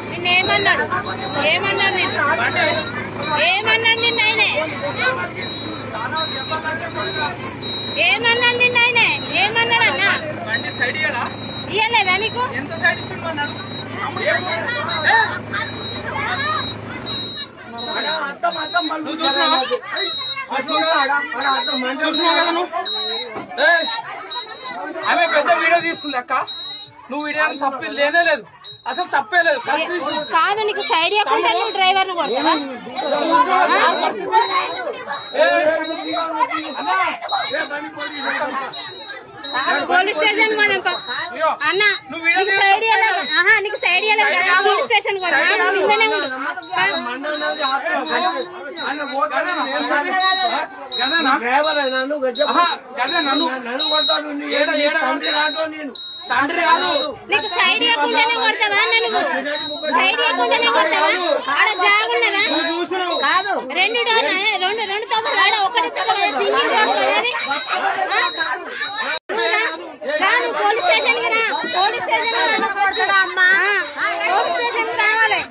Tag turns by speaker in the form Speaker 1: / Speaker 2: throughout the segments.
Speaker 1: నిన్నేమన్నాడు ఏమన్నాడు నిన్న ఆయనే ఏమన్నాడు నిన్న ఆయనే ఏమన్నాడు అన్న ఇయ్యలేదా నీకు
Speaker 2: ఆమె పెద్ద వీడియో తీస్తుంది అక్క నువ్వు వీడియో తప్పి లేనే లేదు అసలు తప్పే లేదు
Speaker 1: కాదు నీకు సైడ్ ఇవ్వకుండా నువ్వు డ్రైవర్ ను కొడతావా పోలీస్ స్టేషన్ పోదాం అన్న నీకు సైడ్ నీకు సైడ్ ఇవ్వలేదు కదా పోలీస్ స్టేషన్ ఇంట్లోనే ఉండు
Speaker 2: తండ్రి కాదు
Speaker 1: నీకు సైడ్ ఇవ్వకుండానే కొడతావా నువ్వు సైడ్ ఇవ్వకుండానే కొడతావా ఆడ జాగున్నదా కాదు రెండు తప్పులు ఆడ ఒకటి తప్పు కదా సింగిల్ రోడ్ కదా అది కాదు పోలీస్ స్టేషన్ కి రా పోలీస్ స్టేషన్ పోలీస్ స్టేషన్ రావాలి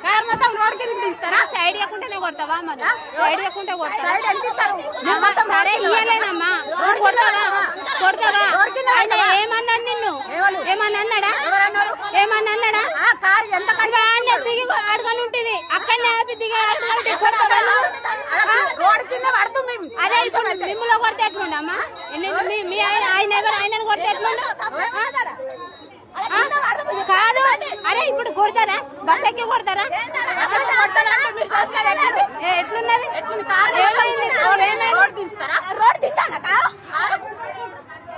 Speaker 1: కారు మొత్తం రోడ్ కిందకి తీస్తారా సైడ్ ఇవ్వకుండానే కొడతావా మరి సైడ్ ఇవ్వకుంటే కొడతావా సరే ఇయ్యలేదమ్మా కొడతావా ఆయన ఏమన్నాడు నిన్ను ఏమన్నా అన్నాడా దిగి అడగని ఉంటుంది అక్కడనే ఆపి దిగి అదే ఇప్పుడు మిమ్మల్ని కొడితే ఎట్లుండమ్మా మీ ఆయన ఎవరు ఆయనను కొడితే ఎట్లుండ కాదు అరే ఇప్పుడు కొడతారా బస్ ఎక్కి కొడతారా ఎట్లున్నది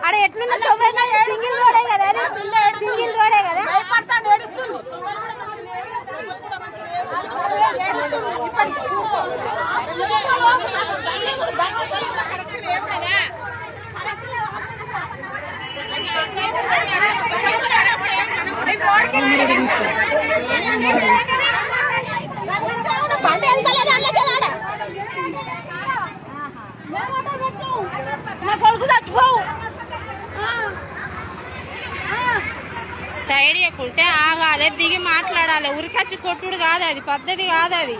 Speaker 1: అక్కడ ఎట్లున్నది సింగిల్ రోడే కదా అది సింగిల్ రోడే కదా సైడ్ ఇవ్వకుంటే ఆగాలి దిగి మాట్లాడాలి ఉరికచ్చి కొట్టుడు కాదు అది పద్ధతి కాదు అది